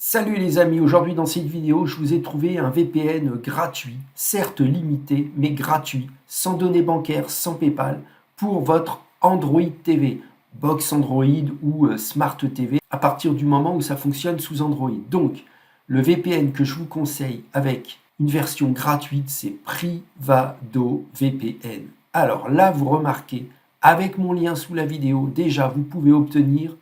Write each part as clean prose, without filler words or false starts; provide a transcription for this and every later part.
Salut les amis, aujourd'hui dans cette vidéo, je vous ai trouvé un VPN gratuit, certes limité, mais gratuit, sans données bancaires, sans PayPal, pour votre Android TV, box Android ou Smart TV, à partir du moment où ça fonctionne sous Android. Donc, le VPN que je vous conseille avec une version gratuite, c'est Privado VPN. Alors là, vous remarquez, avec mon lien sous la vidéo, déjà, vous pouvez obtenir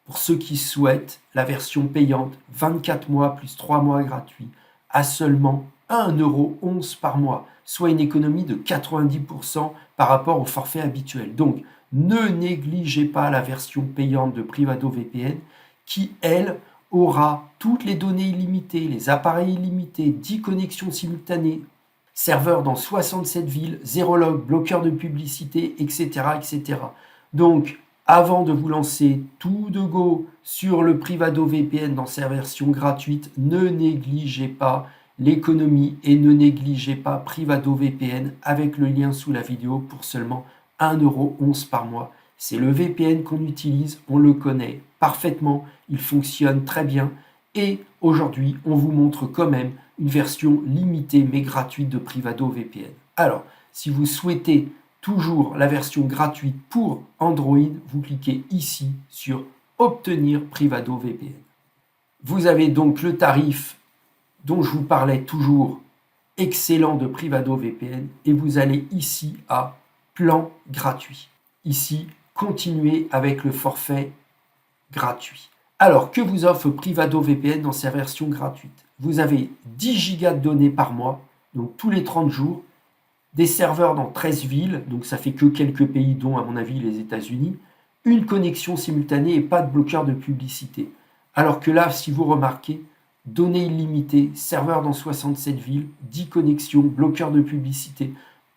pour ceux qui souhaitent la version payante, 24 mois plus 3 mois gratuits, à seulement 1,11 € par mois, soit une économie de 90% par rapport au forfait habituel. Donc, ne négligez pas la version payante de Privado VPN qui, elle, aura toutes les données illimitées, les appareils illimités, 10 connexions simultanées, serveur dans 67 villes, zéro log, bloqueur de publicité, etc. etc. Donc, avant de vous lancer tout de go sur le Privado VPN dans sa version gratuite, ne négligez pas l'économie et ne négligez pas Privado VPN avec le lien sous la vidéo pour seulement 1,11 € par mois. C'est le VPN qu'on utilise, on le connaît parfaitement, il fonctionne très bien et aujourd'hui on vous montre quand même une version limitée mais gratuite de Privado VPN. Alors, si vous souhaitez toujours la version gratuite pour Android, vous cliquez ici sur Obtenir Privado VPN. Vous avez donc le tarif dont je vous parlais toujours, excellent de Privado VPN, et vous allez ici à Plan gratuit. Ici, continuez avec le forfait gratuit. Alors, que vous offre Privado VPN dans sa version gratuite? Vous avez 10 gigas de données par mois, donc tous les 30 jours, des serveurs dans 13 villes, donc ça fait que quelques pays, dont à mon avis les États-Unis, une connexion simultanée et pas de bloqueur de publicité. Alors que là, si vous remarquez, données illimitées, serveurs dans 67 villes, 10 connexions, bloqueur de publicité.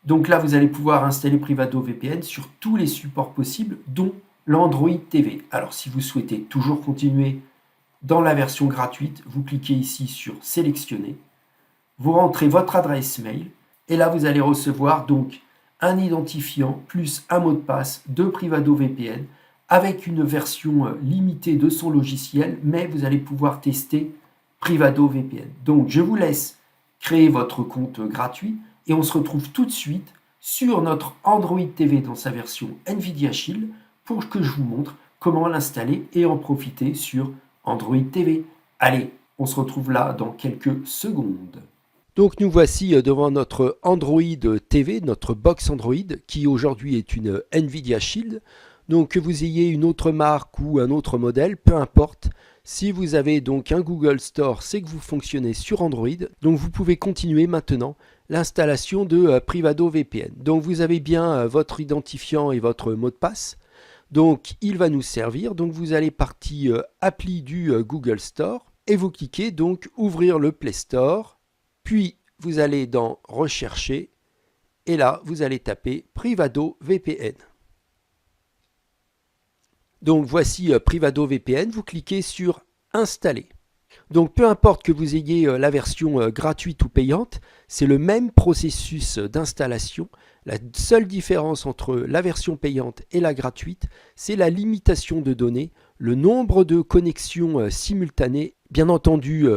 Donc là, vous allez pouvoir installer Privado VPN sur tous les supports possibles, dont l'Android TV. Alors si vous souhaitez toujours continuer dans la version gratuite, vous cliquez ici sur Sélectionner, vous rentrez votre adresse mail, et là, vous allez recevoir donc un identifiant plus un mot de passe de Privado VPN avec une version limitée de son logiciel, mais vous allez pouvoir tester Privado VPN. Donc, je vous laisse créer votre compte gratuit et on se retrouve tout de suite sur notre Android TV dans sa version NVIDIA Shield pour que je vous montre comment l'installer et en profiter sur Android TV. Allez, on se retrouve là dans quelques secondes. Donc nous voici devant notre Android TV, notre box Android, qui aujourd'hui est une NVIDIA Shield. Donc que vous ayez une autre marque ou un autre modèle, peu importe. Si vous avez donc un Google Store, c'est que vous fonctionnez sur Android. Donc vous pouvez continuer maintenant l'installation de Privado VPN. Donc vous avez bien votre identifiant et votre mot de passe. Donc il va nous servir. Donc vous allez partie appli du Google Store et vous cliquez donc ouvrir le Play Store. Puis, vous allez dans Rechercher, et là, vous allez taper Privado VPN. Donc, voici Privado VPN, vous cliquez sur Installer. Donc, peu importe que vous ayez la version gratuite ou payante, c'est le même processus d'installation. La seule différence entre la version payante et la gratuite, c'est la limitation de données, le nombre de connexions simultanées. Bien entendu,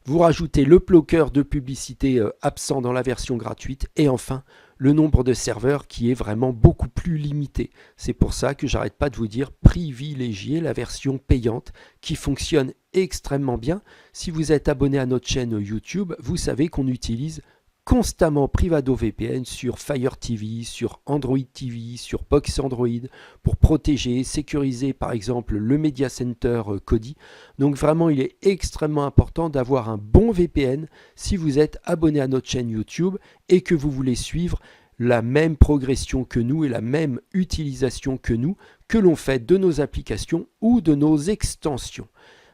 vous rajoutez le bloqueur de publicité absent dans la version gratuite et enfin le nombre de serveurs qui est vraiment beaucoup plus limité. C'est pour ça que j'arrête pas de vous dire privilégiez la version payante qui fonctionne extrêmement bien. Si vous êtes abonné à notre chaîne YouTube, vous savez qu'on utilise constamment Privado VPN sur Fire TV, sur Android TV, sur Box Android pour protéger, sécuriser par exemple le Media Center Kodi. Donc vraiment il est extrêmement important d'avoir un bon VPN si vous êtes abonné à notre chaîne YouTube et que vous voulez suivre la même progression que nous et la même utilisation que nous que l'on fait de nos applications ou de nos extensions.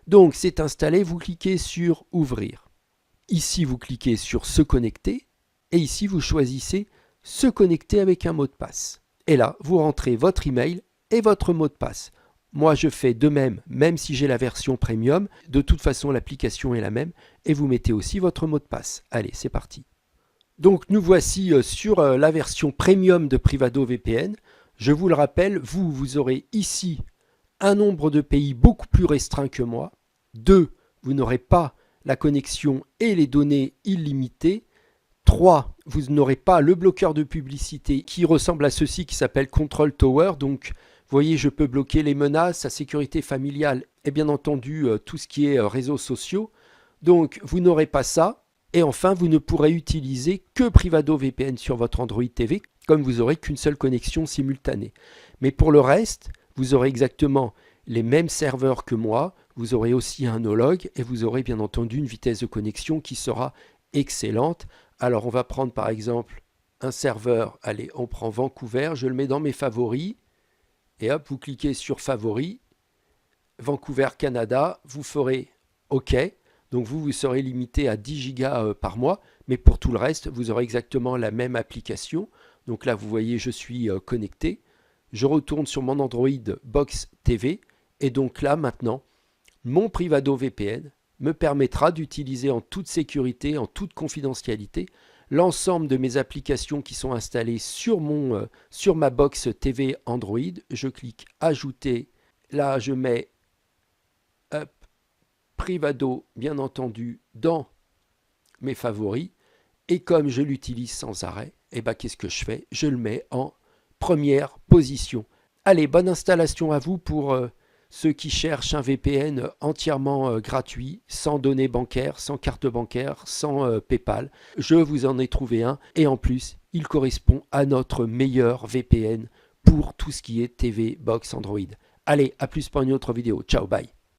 Donc c'est installé, vous cliquez sur Ouvrir. Ici, vous cliquez sur Se connecter et ici, vous choisissez Se connecter avec un mot de passe. Et là, vous rentrez votre email et votre mot de passe. Moi, je fais de même, même si j'ai la version premium. De toute façon, l'application est la même et vous mettez aussi votre mot de passe. Allez, c'est parti. Donc, nous voici sur la version premium de Privado VPN. Je vous le rappelle, vous aurez ici un nombre de pays beaucoup plus restreint que moi. 2. vous n'aurez pas la connexion et les données illimitées. 3, vous n'aurez pas le bloqueur de publicité qui ressemble à ceci qui s'appelle Control Tower. Donc, vous voyez, je peux bloquer les menaces, la sécurité familiale et bien entendu tout ce qui est réseaux sociaux. Donc, vous n'aurez pas ça. Et enfin, vous ne pourrez utiliser que Privado VPN sur votre Android TV, comme vous n'aurez qu'une seule connexion simultanée. Mais pour le reste, vous aurez exactement les mêmes serveurs que moi, vous aurez aussi un no-log et vous aurez bien entendu une vitesse de connexion qui sera excellente. Alors on va prendre par exemple un serveur, allez, on prend Vancouver, je le mets dans mes favoris, et hop, vous cliquez sur favoris, Vancouver, Canada, vous ferez OK. Donc vous serez limité à 10 gigas par mois, mais pour tout le reste, vous aurez exactement la même application. Donc là, vous voyez, je suis connecté. Je retourne sur mon Android Box TV, et donc là, maintenant, mon Privado VPN me permettra d'utiliser en toute sécurité, en toute confidentialité, l'ensemble de mes applications qui sont installées sur ma box TV Android. Je clique ajouter. Là, je mets Privado, bien entendu, dans mes favoris. Et comme je l'utilise sans arrêt, et qu'est-ce que je fais? Je le mets en première position. Allez, bonne installation à vous pour ceux qui cherchent un VPN entièrement gratuit, sans données bancaires, sans carte bancaire, sans PayPal. Je vous en ai trouvé un et en plus, il correspond à notre meilleur VPN pour tout ce qui est TV Box Android. Allez, à plus pour une autre vidéo. Ciao, bye.